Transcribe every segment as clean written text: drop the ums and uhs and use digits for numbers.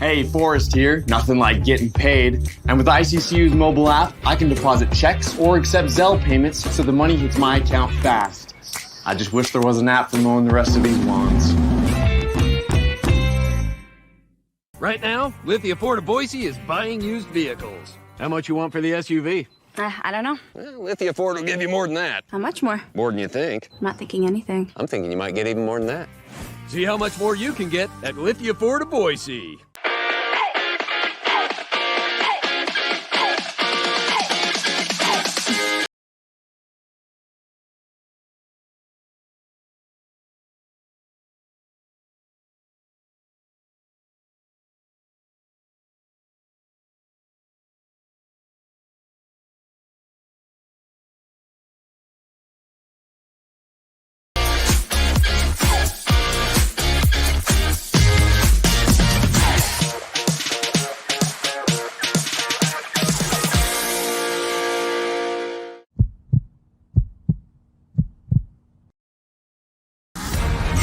Hey, Forrest here. Nothing like getting paid. And with ICCU's mobile app, I can deposit checks or accept Zelle payments so the money hits my account fast. I just wish there was an app for mowing the rest of these lawns. Right now, Lithia Ford of Boise is buying used vehicles. How much you want for the SUV? I don't know. Well, Lithia Ford will give you more than that. How much more? More than you think. I'm not thinking anything. I'm thinking you might get even more than that. See how much more you can get at Lithia Ford of Boise.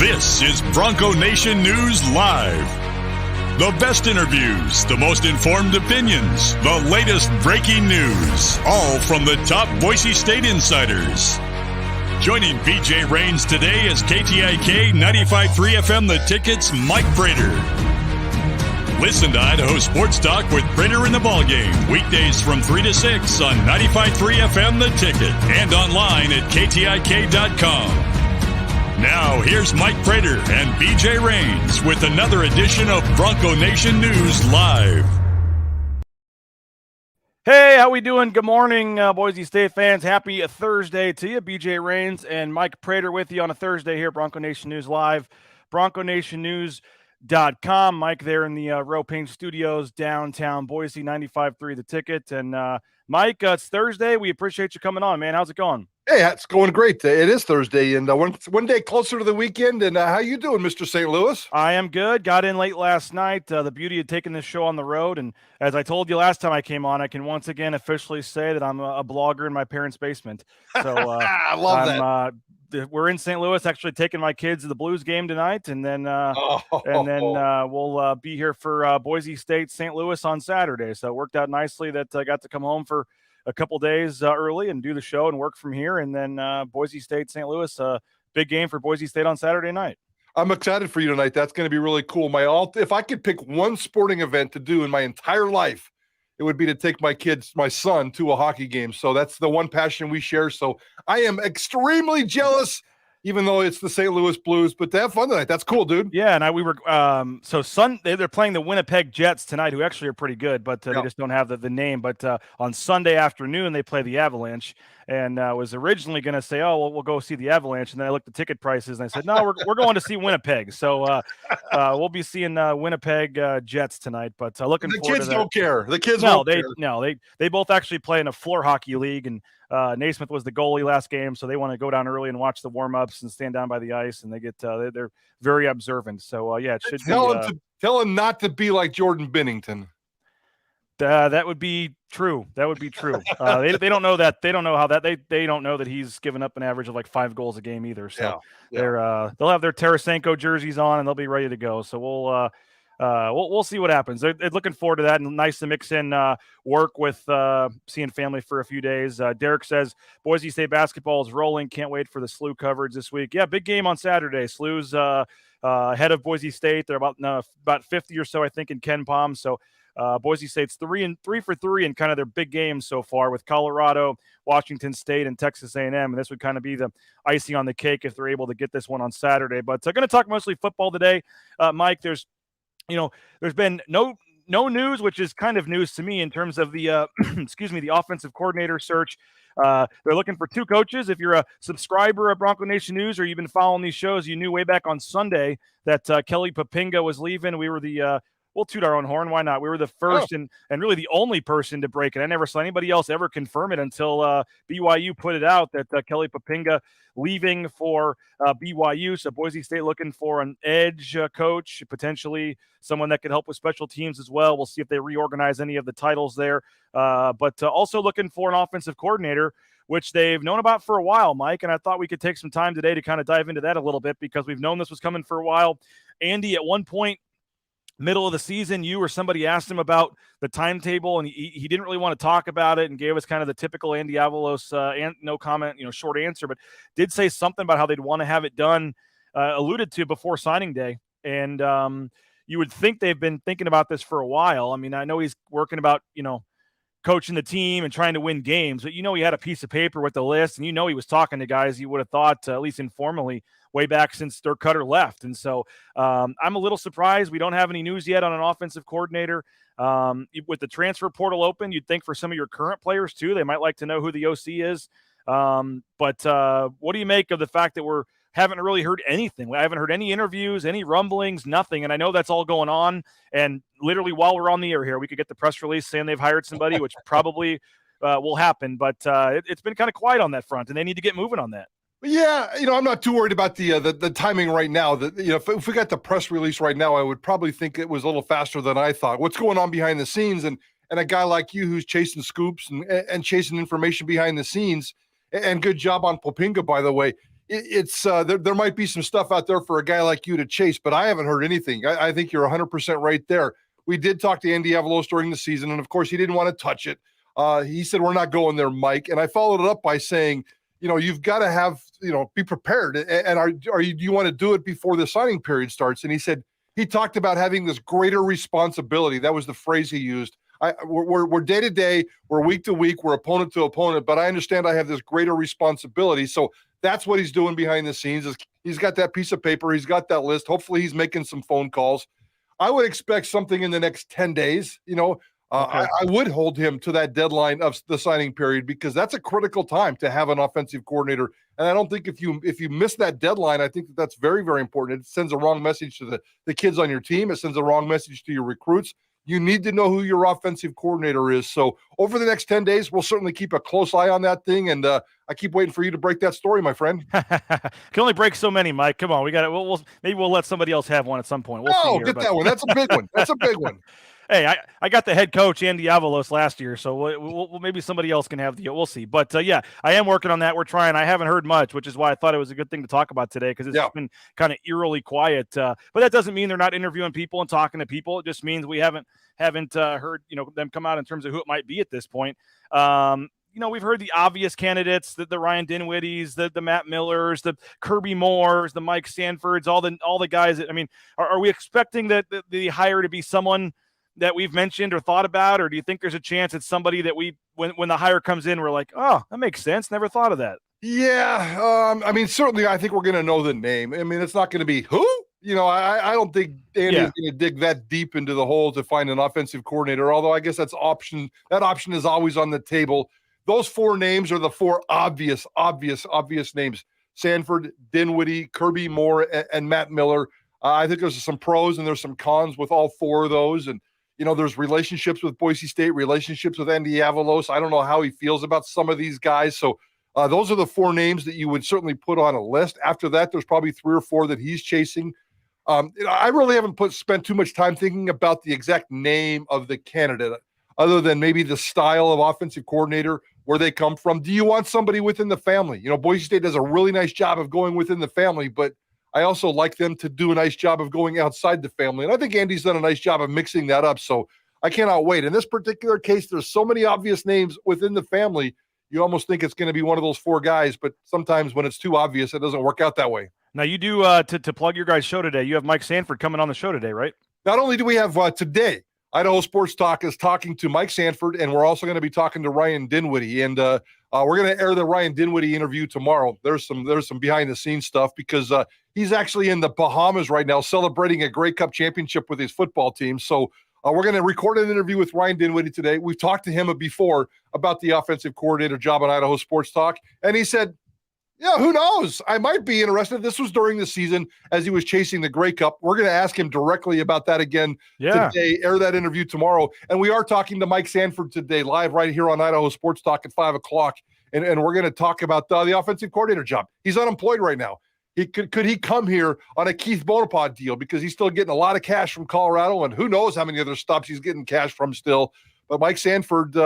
This is Bronco Nation News Live. The best interviews, the most informed opinions, the latest breaking news, all from the top Boise State insiders. Joining BJ Rains today is KTIK 95.3 FM The Ticket's Mike Prater. Listen to Idaho Sports Talk with Prater in the Ballgame, weekdays from 3 to 6 on 95.3 FM The Ticket and online at KTIK.com. Now, here's Mike Prater and BJ Rains with another edition of Bronco Nation News Live. Hey, how we doing? Good morning, Boise State fans. Happy Thursday to you. BJ Rains and Mike Prater with you on a Thursday here, Bronco Nation News Live, BroncoNationNews.com. Mike there in the Row Paint Studios, downtown Boise, 95.3 The Ticket. And Mike, it's Thursday. We appreciate you coming on, man. How's it going? Hey, it's going great. It is Thursday, and one day closer to the weekend. And how you doing, Mr. St. Louis? I am good. Got in late last night. The beauty of taking this show on the road, and as I told you last time I came on, I can once again officially say that I'm a blogger in my parents' basement. So I love that. We're in St. Louis, actually taking my kids to the Blues game tonight, and then we'll be here for Boise State, St. Louis on Saturday. So it worked out nicely that I got to come home for a couple days early and do the show and work from here. And then Boise State, St. Louis, big game for Boise State on Saturday night. I'm excited for you tonight. That's going to be really cool. If I could pick one sporting event to do in my entire life, it would be to take my son to a hockey game. So that's the one passion we share. So I am extremely jealous, even though it's the St. Louis Blues, but to have fun tonight. That's cool, dude. Yeah, and they're playing the Winnipeg Jets tonight, who actually are pretty good, but they just don't have the name. But on Sunday afternoon, they play the Avalanche, and was originally going to say, oh, we'll go see the Avalanche, and then I looked at ticket prices, and I said, no, we're going to see Winnipeg. So we'll be seeing Winnipeg Jets tonight, but looking forward to that. The kids don't care. The kids don't care. They both actually play in a floor hockey league, and Naismith was the goalie last game, so they want to go down early and watch the warm-ups and stand down by the ice, and they're very observant. So it should tell him not to be like Jordan Binnington. That would be true. They don't know that. They don't know how that they don't know that he's given up an average of like 5 goals a game either. So they'll have their Tarasenko jerseys on and they'll be ready to go. So we'll see what happens. They're looking forward to that, and nice to mix in work with seeing family for a few days. Derek says Boise State basketball is rolling. Can't wait for the SLU coverage this week. Yeah, big game on Saturday. SLU's ahead of Boise State. They're about 50 or so, I think, in Ken Palm. So Boise State's 3 for 3 in kind of their big games so far with Colorado, Washington State, and Texas A&M. And this would kind of be the icing on the cake if they're able to get this one on Saturday. But I'm going to talk mostly football today, Mike. There's been no news, which is kind of news to me in terms of the the offensive coordinator search. They're looking for 2 coaches. If you're a subscriber of Bronco Nation News or you've been following these shows, you knew way back on Sunday that Kelly Papinga was leaving. We were we'll toot our own horn. Why not? We were the first and really the only person to break it. I never saw anybody else ever confirm it until BYU put it out that Kelly Papinga leaving for BYU. So Boise State looking for an edge coach, potentially someone that could help with special teams as well. We'll see if they reorganize any of the titles there. But also looking for an offensive coordinator, which they've known about for a while, Mike. And I thought we could take some time today to kind of dive into that a little bit because we've known this was coming for a while. Andy, at one point, middle of the season, you or somebody asked him about the timetable, and he didn't really want to talk about it and gave us kind of the typical Andy Avalos and no comment, short answer, but did say something about how they'd want to have it done, alluded to before signing day. And you would think they've been thinking about this for a while. I mean, I know he's working about, coaching the team and trying to win games, but he had a piece of paper with the list, and he was talking to guys you would have thought, at least informally, way back since Dirk Cutter left. And so I'm a little surprised we don't have any news yet on an offensive coordinator. With the transfer portal open, you'd think for some of your current players too, they might like to know who the OC is. But what do you make of the fact that we haven't really heard anything? I haven't heard any interviews, any rumblings, nothing. And I know that's all going on. And literally while we're on the air here, we could get the press release saying they've hired somebody, which probably will happen. But it's been kind of quiet on that front, and they need to get moving on that. Yeah, I'm not too worried about the timing right now. If we got the press release right now, I would probably think it was a little faster than I thought. What's going on behind the scenes, and a guy like you who's chasing scoops and chasing information behind the scenes, and good job on Popinga, by the way. It's there might be some stuff out there for a guy like you to chase, but I haven't heard anything. I think you're 100% right there. We did talk to Andy Avalos during the season, and of course he didn't want to touch it. He said, we're not going there, Mike. And I followed it up by saying, you've got to have, be prepared. And do you want to do it before the signing period starts? And he said, he talked about having this greater responsibility. That was the phrase he used. We're day to day, we're week to week, we're opponent to opponent, but I understand I have this greater responsibility. So that's what he's doing behind the scenes. Is he's got that piece of paper, he's got that list. Hopefully he's making some phone calls. I would expect something in the next 10 days. Okay. I would hold him to that deadline of the signing period, because that's a critical time to have an offensive coordinator. And I don't think if you miss that deadline, I think that's very, very important. It sends a wrong message to the kids on your team. It sends a wrong message to your recruits. You need to know who your offensive coordinator is. So over the next 10 days, we'll certainly keep a close eye on that thing. And I keep waiting for you to break that story, my friend. Can only break so many, Mike. Come on. We got it. Maybe we'll let somebody else have one at some point. Get that one. That's a big one. That's a big one. Hey, I got the head coach, Andy Avalos, last year, so we'll maybe somebody else can have the. We'll see. But yeah, I am working on that. We're trying. I haven't heard much, which is why I thought it was a good thing to talk about today, because it's been kind of eerily quiet. But that doesn't mean they're not interviewing people and talking to people. It just means we haven't heard them come out in terms of who it might be at this point. We've heard the obvious candidates, the Ryan Dinwiddies, the Matt Millers, the Kirby Moores, the Mike Sanfords, all the guys. Are we expecting that the hire to be someone that we've mentioned or thought about, or do you think there's a chance it's somebody that when the hire comes in, we're like, oh, that makes sense, never thought of that? Yeah, certainly I think we're going to know the name. It's not going to be who. I don't think Andy's going to dig that deep into the hole to find an offensive coordinator, although I guess that option is always on the table. Those four names are the four obvious names: Sanford, Dinwiddie, Kirby Moore, and Matt Miller. I think there's some pros and there's some cons with all four of those. And there's relationships with Boise State, relationships with Andy Avalos. I don't know how he feels about some of these guys. So those are the four names that you would certainly put on a list. After that, there's probably 3 or 4 that he's chasing. I really haven't spent too much time thinking about the exact name of the candidate, other than maybe the style of offensive coordinator, where they come from. Do you want somebody within the family? Boise State does a really nice job of going within the family, but I also like them to do a nice job of going outside the family. And I think Andy's done a nice job of mixing that up. So I cannot wait. In this particular case, there's so many obvious names within the family. You almost think it's going to be one of those 4 guys, but sometimes when it's too obvious, it doesn't work out that way. Now you do, to plug your guys' show today, you have Mike Sanford coming on the show today, right? Not only do we have today, Idaho Sports Talk is talking to Mike Sanford, and we're also going to be talking to Ryan Dinwiddie. And we're going to air the Ryan Dinwiddie interview tomorrow. There's some behind the scenes stuff, because he's actually in the Bahamas right now celebrating a Grey Cup championship with his football team. So we're going to record an interview with Ryan Dinwiddie today. We've talked to him before about the offensive coordinator job on Idaho Sports Talk, and he said, yeah, who knows? I might be interested. This was during the season as he was chasing the Grey Cup. We're going to ask him directly about that again today, air that interview tomorrow. And we are talking to Mike Sanford today, live right here on Idaho Sports Talk at 5 o'clock. And we're going to talk about the offensive coordinator job. He's unemployed right now. Could he come here on a Keith Bonaparte deal, because he's still getting a lot of cash from Colorado, and who knows how many other stops he's getting cash from still. But Mike Sanford,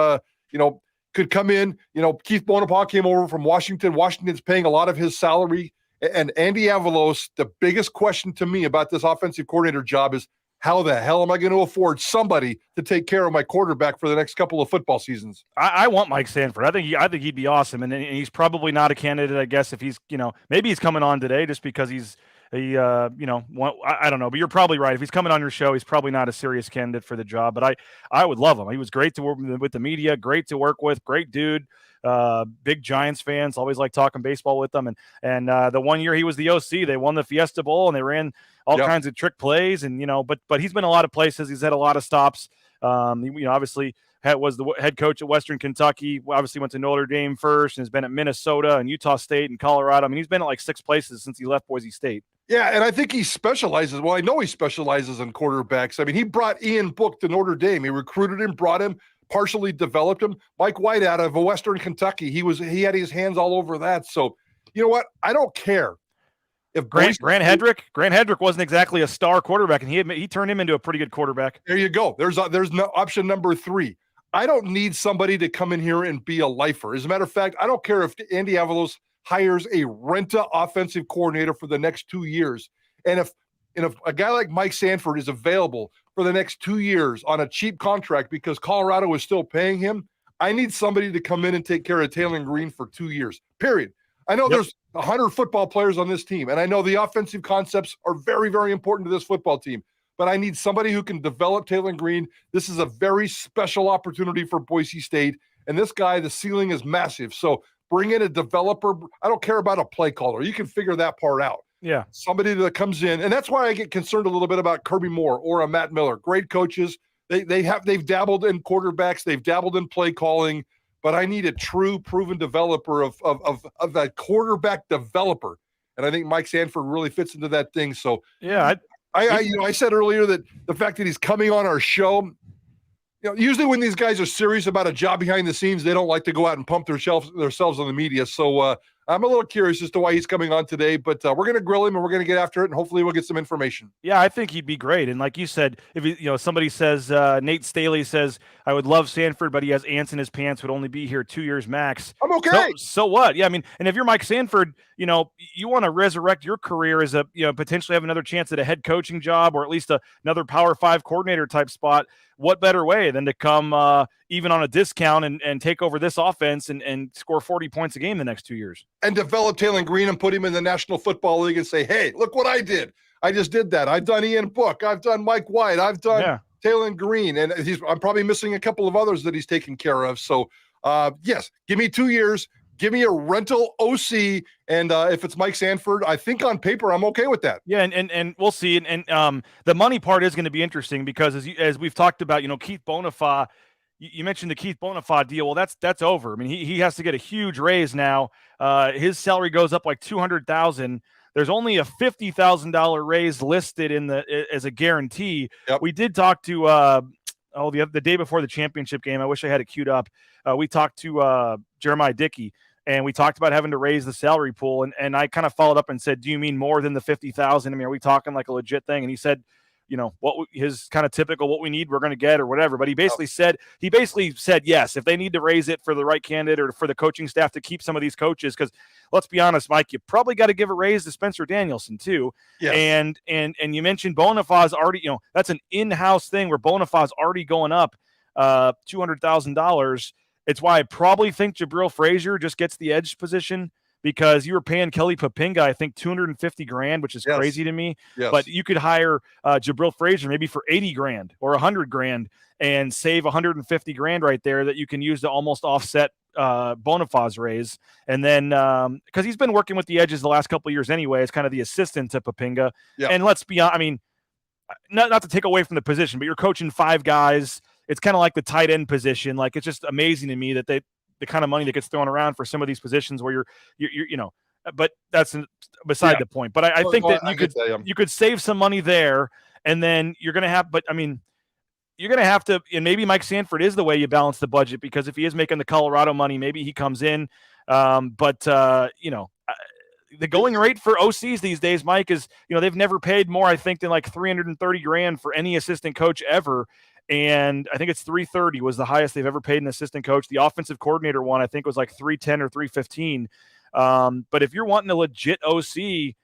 could come in. Keith Bonaparte came over from Washington. Washington's paying a lot of his salary. And Andy Avalos, the biggest question to me about this offensive coordinator job is, how the hell am I going to afford somebody to take care of my quarterback for the next couple of football seasons? I want Mike Sanford. I think he'd be awesome, and he's probably not a candidate. I guess if he's maybe he's coming on today just because I don't know, but you're probably right. If he's coming on your show, he's probably not a serious candidate for the job. But I would love him. He was great to work with the media, great to work with, great dude. Big Giants fans, always like talking baseball with them. And the one year he was the OC, they won the Fiesta Bowl and they ran all kinds of trick plays. And but he's been a lot of places. He's had a lot of stops. Obviously was the head coach at Western Kentucky. Obviously went to Notre Dame first and has been at Minnesota and Utah State and Colorado. I mean, he's been at like 6 places since he left Boise State. Yeah, and I think he specializes. Well, I know he specializes in quarterbacks. I mean, he brought Ian Book to Notre Dame. He recruited him, brought him, partially developed him. Mike White out of Western Kentucky. He had his hands all over that. So, you know what? I don't care. If Grant Hedrick wasn't exactly a star quarterback, and he turned him into a pretty good quarterback. There you go. There's no option number 3. I don't need somebody to come in here and be a lifer. As a matter of fact, I don't care if Andy Avalos hires a renta offensive coordinator for the next 2 years. And if a guy like Mike Sanford is available for the next 2 years on a cheap contract because Colorado is still paying him, I need somebody to come in and take care of Taylor Green for 2 years, period. I know there's 100 football players on this team, and I know the offensive concepts are very, very important to this football team, but I need somebody who can develop Taylor Green. This is a very special opportunity for Boise State, and this guy, the ceiling is massive. So bring in a developer. I don't care about a play caller. You can figure that part out. Yeah. Somebody that comes in. And that's why I get concerned a little bit about Kirby Moore or a Matt Miller. Great coaches. They've dabbled in quarterbacks. They've dabbled in play calling. But I need a true proven developer of that quarterback developer. And I think Mike Sanford really fits into that thing. So yeah, I said earlier that the fact that he's coming on our show, usually when these guys are serious about a job behind the scenes, they don't like to go out and pump themselves on the media. So I'm a little curious as to why he's coming on today, but we're going to grill him and we're going to get after it, and hopefully we'll get some information. Yeah, I think he'd be great. And like you said, if somebody says, Nate Staley says, I would love Sanford, but he has ants in his pants, would only be here 2 years max. I'm okay. So what? Yeah, I mean, and if you're Mike Sanford, you want to resurrect your career as potentially have another chance at a head coaching job or at least another Power 5 coordinator type spot. What better way than to come even on a discount and take over this offense and score 40 points a game the next 2 years? And develop Taylor Green and put him in the National Football League and say, hey, look what I did. I just did that. I've done Ian Book. I've done Mike White. I've done Taylor Green. And I'm probably missing a couple of others that he's taken care of. So, yes, give me 2 years. Give me a rental OC, and if it's Mike Sanford, I think on paper I'm okay with that. Yeah, and we'll see. And the money part is going to be interesting because as we've talked about, Keith Bonifay, you mentioned the Keith Bonifay deal. Well, that's over. I mean, he has to get a huge raise now. His salary goes up like $200,000. There's only a $50,000 raise listed as a guarantee. Yep. We did talk to the day before the championship game. I wish I had it queued up. We talked to Jeremiah Dickey. And we talked about having to raise the salary pool. And I kind of followed up and said, do you mean more than the 50,000? I mean, are we talking like a legit thing? And he said, his kind of typical, what we need, we're going to get or whatever. But he basically said, yes, if they need to raise it for the right candidate or for the coaching staff to keep some of these coaches. Because let's be honest, Mike, you probably got to give a raise to Spencer Danielson too. Yes. And you mentioned Bonifay's already, that's an in-house thing where Bonifay's already going up $200,000. It's why I probably think Jabril Frazier just gets the edge position because you were paying Kelly Papinga, I think $250,000, which is crazy to me. Yes. But you could hire Jabril Frazier maybe for $80,000 or $100,000 and save $150,000 right there that you can use to almost offset Bonifay's raise. And then because he's been working with the edges the last couple of years anyway, as kind of the assistant to Papinga. Yep. And let's be honest, I mean, not to take away from the position, but you're coaching 5 guys. It's kind of like the tight end position. Like, it's just amazing to me that the kind of money that gets thrown around for some of these positions where you're but that's beside the point. But I think that you could save some money there, and then you're going to have, you're going to have to, and maybe Mike Sanford is the way you balance the budget, because if he is making the Colorado money, maybe he comes in. The going rate for OCs these days, Mike, is, they've never paid more, I think, than like $330,000 for any assistant coach ever. And I think it's $330 was the highest they've ever paid an assistant coach. The offensive coordinator one, I think, was like $310 or $315. But if you're wanting a legit OC,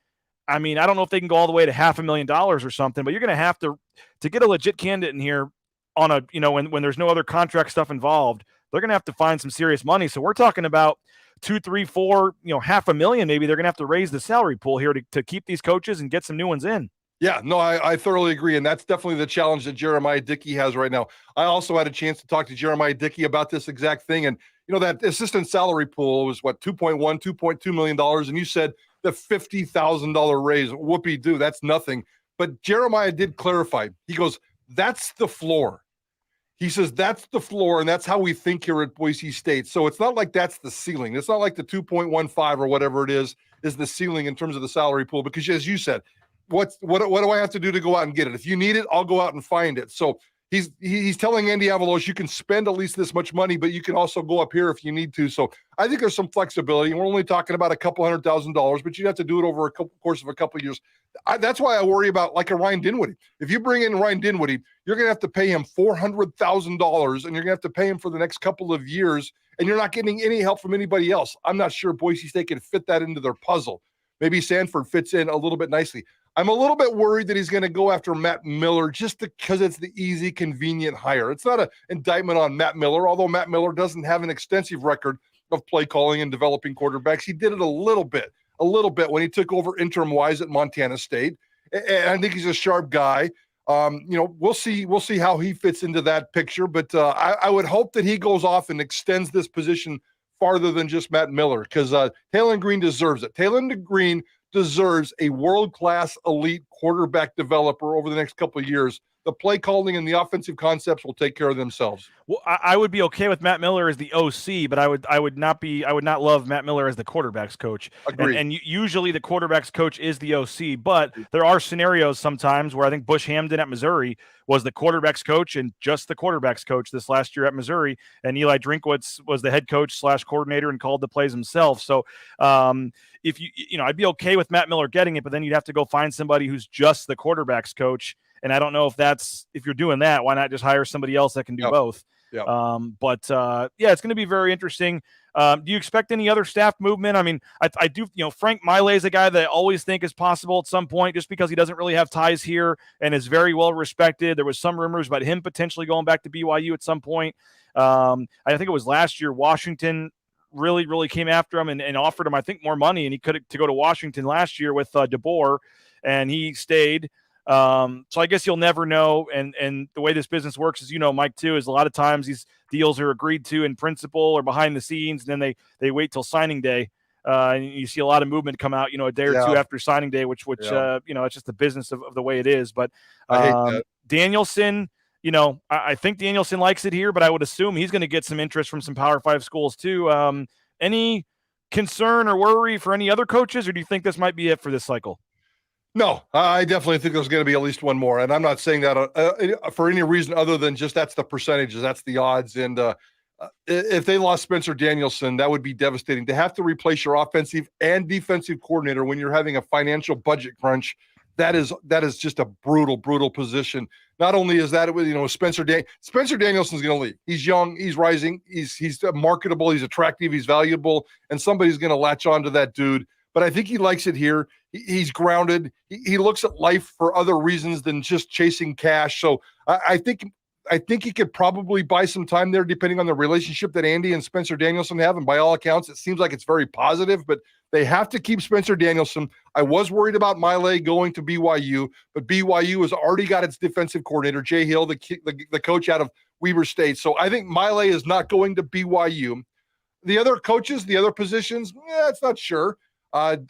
I mean, I don't know if they can go all the way to $500,000 or something, but you're going to have to get a legit candidate in here on a, when there's no other contract stuff involved, they're going to have to find some serious money. So we're talking about 2, 3, 4, $500,000. Maybe they're going to have to raise the salary pool here to keep these coaches and get some new ones in. Yeah, no, I thoroughly agree. And that's definitely the challenge that Jeremiah Dickey has right now. I also had a chance to talk to Jeremiah Dickey about this exact thing. And, that assistant salary pool was what, $2.1, $2.2 million. And you said the $50,000 raise, whoopee-doo, that's nothing. But Jeremiah did clarify. He goes, that's the floor. He says, that's the floor, and that's how we think here at Boise State. So it's not like that's the ceiling. It's not like the 2.15 or whatever it is the ceiling in terms of the salary pool. Because as you said, what do I have to do to go out and get it? If you need it, I'll go out and find it. So he's telling Andy Avalos, you can spend at least this much money, but you can also go up here if you need to. So I think there's some flexibility. And we're only talking about a couple $100,000, but you'd have to do it over course of a couple of years. That's why I worry about like a Ryan Dinwiddie. If you bring in Ryan Dinwiddie, you're going to have to pay him $400,000, and you're going to have to pay him for the next couple of years, and you're not getting any help from anybody else. I'm not sure Boise State can fit that into their puzzle. Maybe Sanford fits in a little bit nicely. I'm a little bit worried that he's going to go after Matt Miller just because it's the easy, convenient hire. It's not an indictment on Matt Miller, although Matt Miller doesn't have an extensive record of play calling and developing quarterbacks. He did it a little bit when he took over interim-wise at Montana State. And I think he's a sharp guy. We'll see how he fits into that picture. But I would hope that he goes off and extends this position farther than just Matt Miller, because Taylon Green deserves it. Taylon Green deserves a world-class elite quarterback developer over the next couple of years. The play calling and the offensive concepts will take care of themselves. Well, I would be okay with Matt Miller as the OC, but I would not love Matt Miller as the quarterback's coach. Agreed. And usually the quarterback's coach is the OC, but there are scenarios sometimes where I think Bush Hamden at Missouri was the quarterback's coach and just the quarterback's coach this last year at Missouri, and Eli Drinkwitz was the head coach / coordinator and called the plays himself. So if I'd be okay with Matt Miller getting it, but then you'd have to go find somebody who's just the quarterback's coach. And I don't know if you're doing that, why not just hire somebody else that can do both? Yep. It's going to be very interesting. Do you expect any other staff movement? I mean, I do, Frank Maile is a guy that I always think is possible at some point just because he doesn't really have ties here and is very well respected. There was some rumors about him potentially going back to BYU at some point. I think it was last year, Washington really, really came after him and offered him, I think, more money. And he could to go to Washington last year with DeBoer, and he stayed. So I guess you'll never know. And the way this business works is, Mike too, is a lot of times these deals are agreed to in principle or behind the scenes. And then they wait till signing day. And you see a lot of movement come out, a day or two after signing day, which it's just the business of the way it is. But I hate that. Danielson, I think Danielson likes it here, but I would assume he's going to get some interest from some Power 5 schools too. Any concern or worry for any other coaches, or do you think this might be it for this cycle? No, I definitely think there's going to be at least one more. And I'm not saying that for any reason other than just that's the percentages, that's the odds. And if they lost Spencer Danielson, that would be devastating. To have to replace your offensive and defensive coordinator when you're having a financial budget crunch, that is just a brutal, brutal position. Not only is that, Spencer Danielson's going to leave. He's young, he's rising, he's marketable, he's attractive, he's valuable, and somebody's going to latch on to that dude. But I think he likes it here. He's grounded. He looks at life for other reasons than just chasing cash. So I think he could probably buy some time there, depending on the relationship that Andy and Spencer Danielson have. And by all accounts, it seems like it's very positive. But they have to keep Spencer Danielson. I was worried about Maile going to BYU, but BYU has already got its defensive coordinator, Jay Hill, the coach out of Weber State. So I think Maile is not going to BYU. The other coaches, the other positions, it's not sure.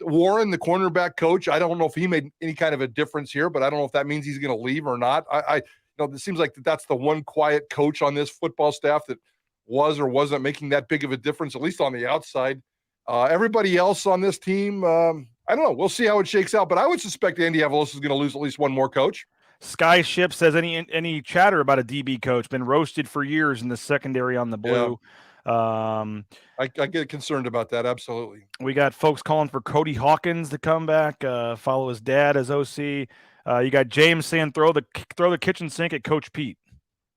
Warren, the cornerback coach, I don't know if he made any kind of a difference here, but I don't know if that means he's going to leave or not. It seems like that's the one quiet coach on this football staff that was or wasn't making that big of a difference, at least on the outside. Everybody else on this team, I don't know. We'll see how it shakes out, but I would suspect Andy Avalos is going to lose at least one more coach. Sky Ship says any chatter about a DB coach been roasted for years in the secondary on the blue. Yeah. I get concerned about that. Absolutely. We got folks calling for Cody Hawkins to come back, follow his dad as OC. You got James saying throw the kitchen sink at Coach Pete.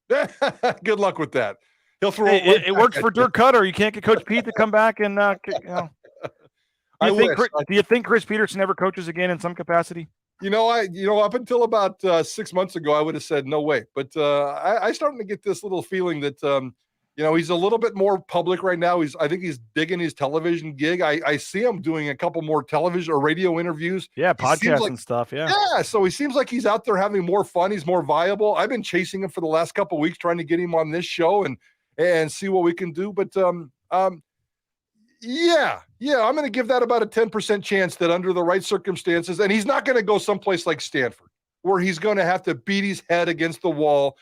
Good luck with that. He'll throw it worked for Dirk Cutter. You can't get Coach Pete to come back and I wish. Do you think Chris Peterson ever coaches again in some capacity? Up until about 6 months ago, I would have said no way. But I starting to get this little feeling that he's a little bit more public right now. I think he's digging his television gig. I see him doing a couple more television or radio interviews. Yeah, podcasts and stuff. Yeah. Yeah. So he seems like he's out there having more fun. He's more viable. I've been chasing him for the last couple of weeks, trying to get him on this show and see what we can do. But yeah, I'm going to give that about a 10% chance that under the right circumstances, and he's not going to go someplace like Stanford, where he's going to have to beat his head against the wall.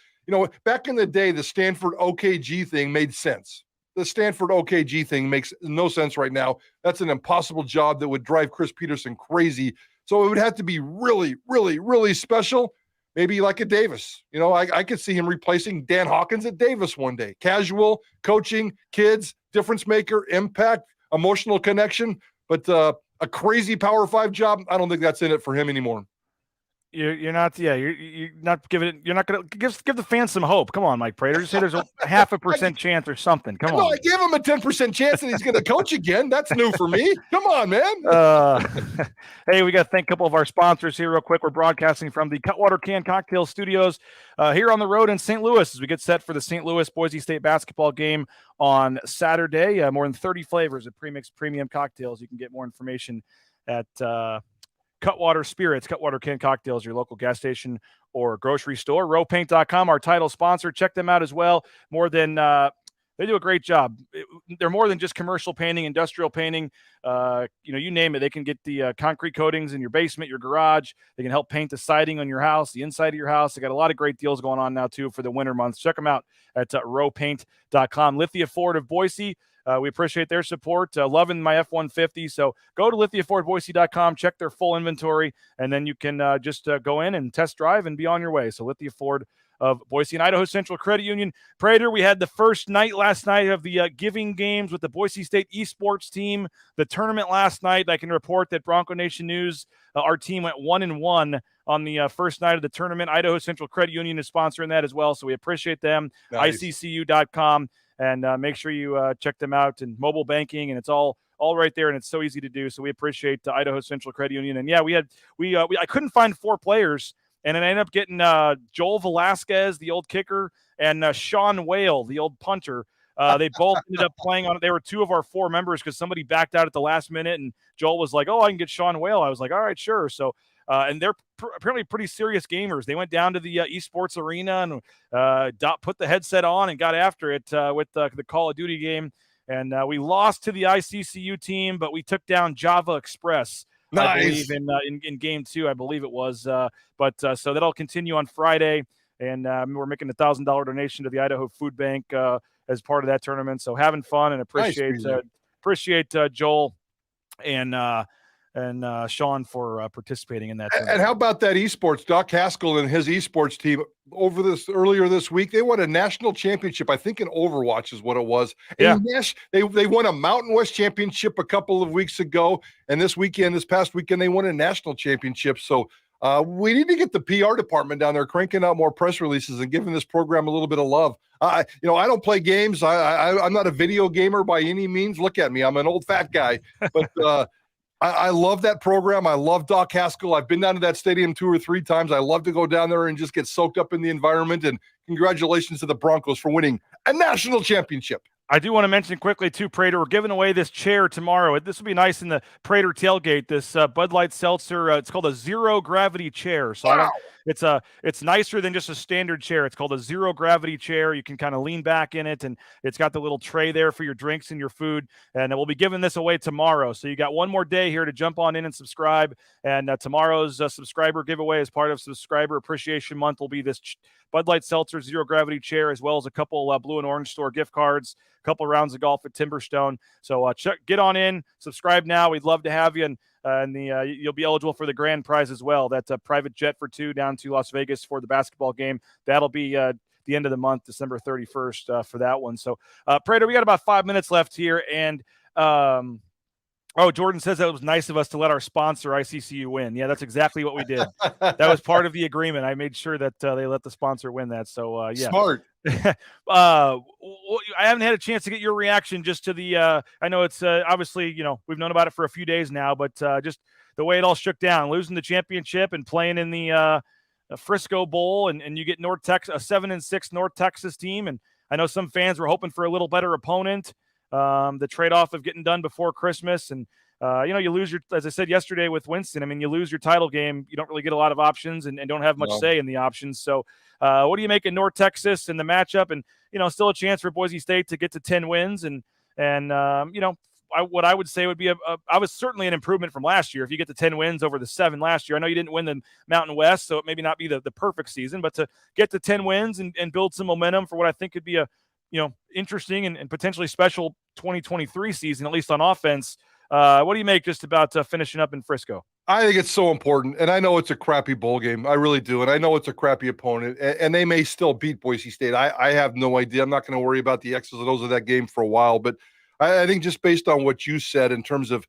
Back in the day, the Stanford OKG thing made sense. The Stanford OKG thing makes no sense right now. That's an impossible job that would drive Chris Peterson crazy. So it would have to be really, really, really special. Maybe like a Davis. I could see him replacing Dan Hawkins at Davis one day. Casual, coaching, kids, difference maker, impact, emotional connection. But a crazy Power 5 job, I don't think that's in it for him anymore. You're not going to give the fans some hope. Come on, Mike Prater. Just say there's a 0.5% chance or something. Come on. No, I gave him a 10% chance that he's going to coach again. That's new for me. Come on, man. Hey, we got to thank a couple of our sponsors here real quick. We're broadcasting from the Cutwater Can Cocktail Studios here on the road in St. Louis as we get set for the St. Louis Boise State basketball game on Saturday. More than 30 flavors of pre-mixed premium cocktails. You can get more information at Cutwater Spirits, Cutwater Can Cocktails, your local gas station or grocery store. Rowpaint.com, our title sponsor. Check them out as well. They do a great job. They're more than just commercial painting, industrial painting. You name it. They can get the concrete coatings in your basement, your garage. They can help paint the siding on your house, the inside of your house. They got a lot of great deals going on now, too, for the winter months. Check them out at rowpaint.com. Lithia Ford of Boise. We appreciate their support. Loving my F-150. So go to lithiafordboise.com, check their full inventory, and then you can just go in and test drive and be on your way. So Lithia Ford of Boise and Idaho Central Credit Union. Prater, we had the first night last night of the giving games with the Boise State Esports team. The tournament last night, I can report that Bronco Nation News, our team went 1-1 on the first night of the tournament. Idaho Central Credit Union is sponsoring that as well, so we appreciate them. Nice. ICCU.com. And make sure you check them out in mobile banking, and it's all right there, and it's so easy to do. So we appreciate Idaho Central Credit Union. And yeah, I couldn't find 4 players, and then I ended up getting Joel Velasquez, the old kicker, and Sean Whale, the old punter. They both ended up playing on it. They were 2 of our 4 members because somebody backed out at the last minute, and Joel was like, "Oh, I can get Sean Whale." I was like, "All right, sure." So. And they're apparently pretty serious gamers. They went down to the Esports arena and put the headset on and got after it with the Call of Duty game. And we lost to the ICCU team, but we took down Java Express. Nice. I believe in game 2, I believe it was. So that'll continue on Friday, and we're making a $1,000 donation to the Idaho Food Bank as part of that tournament. So having fun, and appreciate Joel and Sean for participating in that tournament. And how about that esports? Doc Haskell and his esports team earlier this week, they won a national championship. I think in Overwatch is what it was. Yeah. They won a Mountain West championship a couple of weeks ago, and this past weekend, they won a national championship. So we need to get the PR department down there cranking out more press releases and giving this program a little bit of love. I don't play games. I'm not a video gamer by any means. Look at me. I'm an old fat guy, but I love that program. I love Doc Haskell. I've been down to that stadium 2 or 3 times. I love to go down there and just get soaked up in the environment. And congratulations to the Broncos for winning a national championship. I do want to mention quickly, too, Prater, we're giving away this chair tomorrow. This will be nice in the Prater tailgate, this Bud Light Seltzer. It's called a zero-gravity chair. So wow. It's nicer than just a standard chair. It's called a zero-gravity chair. You can kind of lean back in it, and it's got the little tray there for your drinks and your food. And we'll be giving this away tomorrow. So you got one more day here to jump on in and subscribe. And tomorrow's subscriber giveaway as part of Subscriber Appreciation Month will be this Bud Light Seltzer zero-gravity chair, as well as a couple Blue and Orange Store gift cards, a couple rounds of golf at Timberstone. So get on in, subscribe now. We'd love to have you. And you'll be eligible for the grand prize as well. That's a private jet for 2 down to Las Vegas for the basketball game. That'll be the end of the month, December 31st for that one. So, Prater, we got about 5 minutes left here. And Oh, Jordan says that it was nice of us to let our sponsor ICCU win. Yeah, that's exactly what we did. That was part of the agreement. I made sure that they let the sponsor win that. So yeah, Smart. I haven't had a chance to get your reaction just to the. I know it's obviously we've known about it for a few days now, but just the way it all shook down, losing the championship and playing in the Frisco Bowl, and you get North Texas, a 7-6 North Texas team, and I know some fans were hoping for a little better opponent. The trade-off of getting done before Christmas, and you lose your, as I said yesterday with Winston, I mean, you lose your title game, you don't really get a lot of options and don't have much say in the options. So what do you make in North Texas and the matchup? And still a chance for Boise State to get to 10 wins, and what I would say would be I was certainly an improvement from last year. If you get to 10 wins over the 7 last year, I know you didn't win the Mountain West, so it maybe not be the perfect season, but to get to 10 wins and build some momentum for what I think could be a interesting and potentially special 2023 season, at least on offense. What do you make just about finishing up in Frisco? I think it's so important, and I know it's a crappy bowl game. I really do, and I know it's a crappy opponent, and they may still beat Boise State. I have no idea. I'm not going to worry about the X's and O's of that game for a while, but I think just based on what you said in terms of,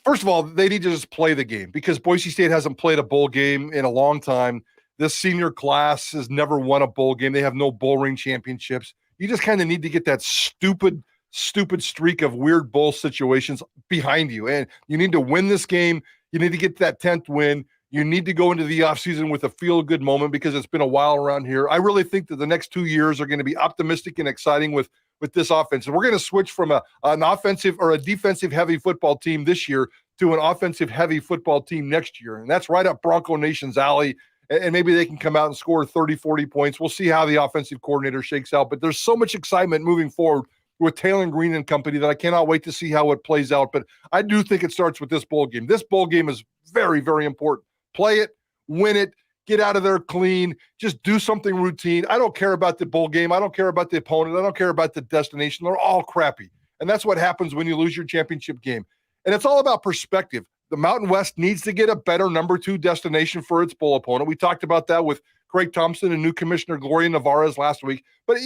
first of all, they need to just play the game because Boise State hasn't played a bowl game in a long time. This senior class has never won a bowl game. They have no bowl ring championships. You just kind of need to get that stupid streak of weird bowl situations behind you. And you need to win this game. You need to get that 10th win. You need to go into the offseason with a feel-good moment because it's been a while around here. I really think that the next 2 years are going to be optimistic and exciting with this offense. And we're going to switch from an offensive or a defensive-heavy football team this year to an offensive-heavy football team next year. And that's right up Bronco Nation's alley. And maybe they can come out and score 30, 40 points. We'll see how the offensive coordinator shakes out. But there's so much excitement moving forward with Taylor Green and company that I cannot wait to see how it plays out. But I do think it starts with this bowl game. This bowl game is very, very important. Play it, win it, get out of there clean, just do something routine. I don't care about the bowl game. I don't care about the opponent. I don't care about the destination. They're all crappy. And that's what happens when you lose your championship game. And it's all about perspective. The Mountain West needs to get a better number 2 destination for its bowl opponent. We talked about that with Craig Thompson and new commissioner Gloria Navarez last week. But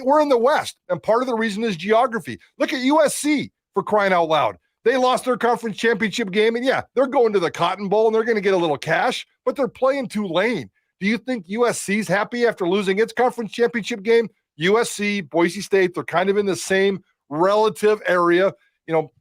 we're in the West, and part of the reason is geography. Look at USC, for crying out loud. They lost their conference championship game, and yeah, they're going to the Cotton Bowl, and they're going to get a little cash, but they're playing Tulane. Do you think USC's happy after losing its conference championship game? USC, Boise State, they're kind of in the same relative area,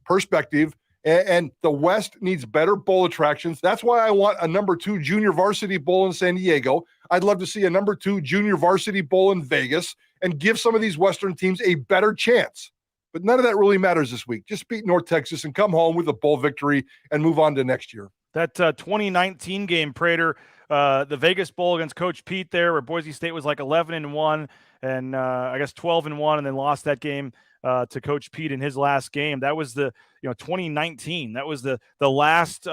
perspective. And the West needs better bowl attractions. That's why I want a number 2 junior varsity bowl in San Diego. I'd love to see a number 2 junior varsity bowl in Vegas and give some of these Western teams a better chance. But none of that really matters this week. Just beat North Texas and come home with a bowl victory and move on to next year. That 2019 game, Prater, the Vegas Bowl against Coach Pete there, where Boise State was like 11-1 and I guess 12-1, and then lost that game to Coach Pete in his last game. That was the 2019. That was the last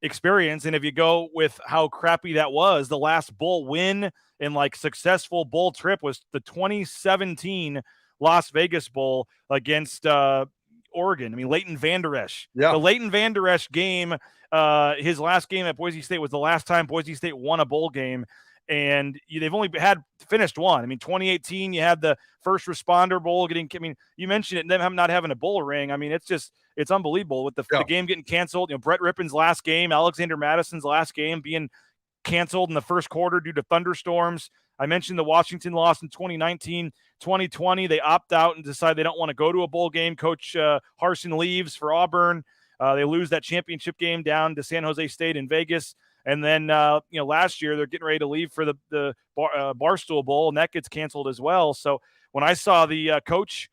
experience. And if you go with how crappy that was, the last bowl win and like successful bowl trip was the 2017 Las Vegas Bowl against Oregon. I mean, Leighton Vander Esch. Yeah. The Leighton Vander Esch game, his last game at Boise State was the last time Boise State won a bowl game. And they've only finished one. I mean, 2018, you had the first responder bowl you mentioned it, them not having a bowl ring. I mean, it's unbelievable with the game getting canceled. Brett Rippon's last game, Alexander Madison's last game being canceled in the first quarter due to thunderstorms. I mentioned the Washington loss in 2019, 2020. They opt out and decide they don't want to go to a bowl game. Coach Harsin leaves for Auburn. They lose that championship game down to San Jose State in Vegas. And then, last year they're getting ready to leave for the Barstool Bowl, and that gets canceled as well. So when I saw the coach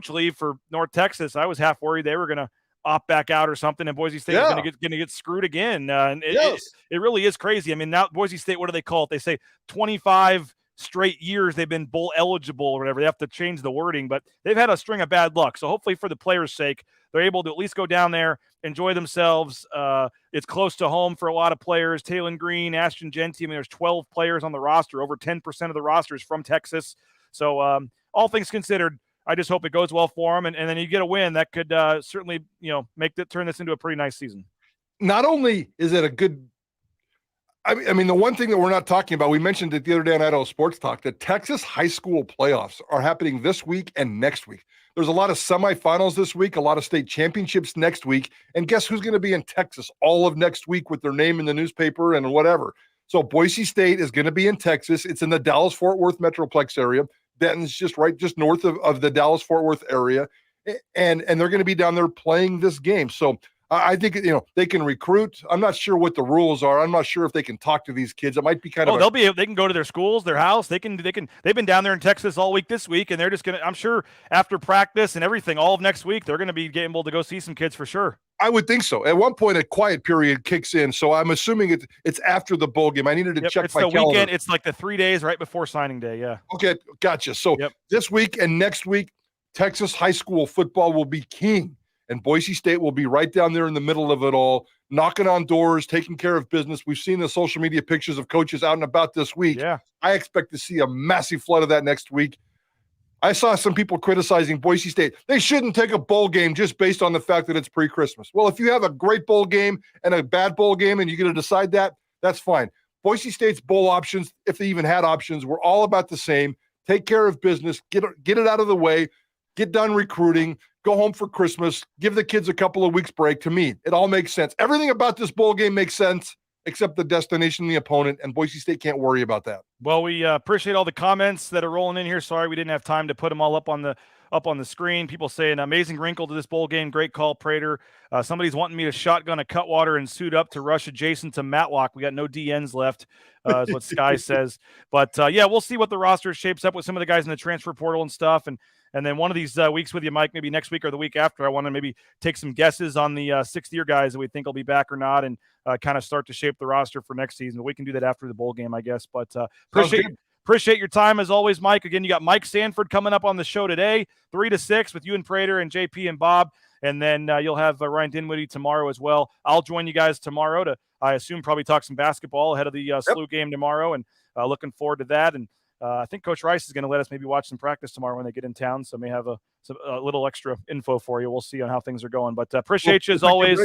leave for North Texas, I was half worried they were going to opt back out or something, and Boise State was going to get screwed again. It really is crazy. I mean, now Boise State, what do they call it? They say 25 straight years they've been bowl eligible or whatever. They have to change the wording, but they've had a string of bad luck. So hopefully for the players' sake, they're able to at least go down there, enjoy themselves. It's close to home for a lot of players. Taylor Green, Ashton Genty. I mean, there's 12 players on the roster. Over 10% of the roster is from Texas. So all things considered, I just hope it goes well for them. And then you get a win that could certainly, turn this into a pretty nice season. Not only is it a good I mean, the one thing that we're not talking about, we mentioned it the other day on Idaho Sports Talk, the Texas high school playoffs are happening this week and next week. There's a lot of semifinals this week, a lot of state championships next week. And guess who's going to be in Texas all of next week with their name in the newspaper and whatever? So Boise State is going to be in Texas. It's in the Dallas-Fort Worth Metroplex area. Denton's just north of the Dallas-Fort Worth area. And they're going to be down there playing this game. So I think, they can recruit. I'm not sure what the rules are. I'm not sure if they can talk to these kids. It might be kind of. They can go to their schools, their house. They've been down there in Texas all week this week, and they're just going to, I'm sure after practice and everything, all of next week, they're going to be able to go see some kids for sure. I would think so. At one point, a quiet period kicks in. So I'm assuming it's after the bowl game. I needed to check my calendar. Weekend. It's like the 3 days right before signing day. Yeah. Okay. Gotcha. So this week and next week, Texas high school football will be king. And Boise State will be right down there in the middle of it all, knocking on doors, taking care of business. We've seen the social media pictures of coaches out and about this week. Yeah. I expect to see a massive flood of that next week. I saw some people criticizing Boise State. They shouldn't take a bowl game just based on the fact that it's pre-Christmas. Well, if you have a great bowl game and a bad bowl game and you're going to decide that, that's fine. Boise State's bowl options, if they even had options, were all about the same. Take care of business, get it out of the way, get done recruiting, go home for Christmas, give the kids a couple of weeks break. To me, it all makes sense. Everything about this bowl game makes sense except the destination, the opponent, and Boise State can't worry about that. Well, we appreciate all the comments that are rolling in here. Sorry we didn't have time to put them all up on the screen. People say an amazing wrinkle to this bowl game. Great call, Prater. Somebody's wanting me to shotgun a Cutwater and suit up to rush adjacent to Matlock. We got no DNs left, is what Sky says. But, we'll see what the roster shapes up with some of the guys in the transfer portal and stuff. And then one of these weeks with you, Mike, maybe next week or the week after, I want to maybe take some guesses on the sixth-year guys that we think will be back or not and kind of start to shape the roster for next season. But we can do that after the bowl game, I guess. But appreciate your time as always, Mike. Again, you got Mike Sanford coming up on the show today, 3 to 6 with you and Prater and JP and Bob. And then you'll have Ryan Dinwiddie tomorrow as well. I'll join you guys tomorrow to, I assume, probably talk some basketball ahead of the SLU game tomorrow. And looking forward to that. And I think Coach Rice is going to let us maybe watch some practice tomorrow when they get in town. So may have a little extra info for you. We'll see on how things are going. But appreciate you as always.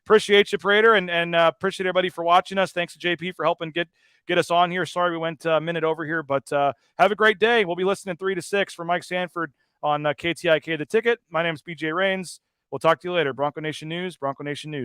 Appreciate you, Prater, and appreciate everybody for watching us. Thanks to JP for helping get us on here. Sorry we went a minute over here, but have a great day. We'll be listening 3 to 6 for Mike Sanford on KTIK The Ticket. My name is BJ Rains. We'll talk to you later. Bronco Nation News, Bronco Nation News.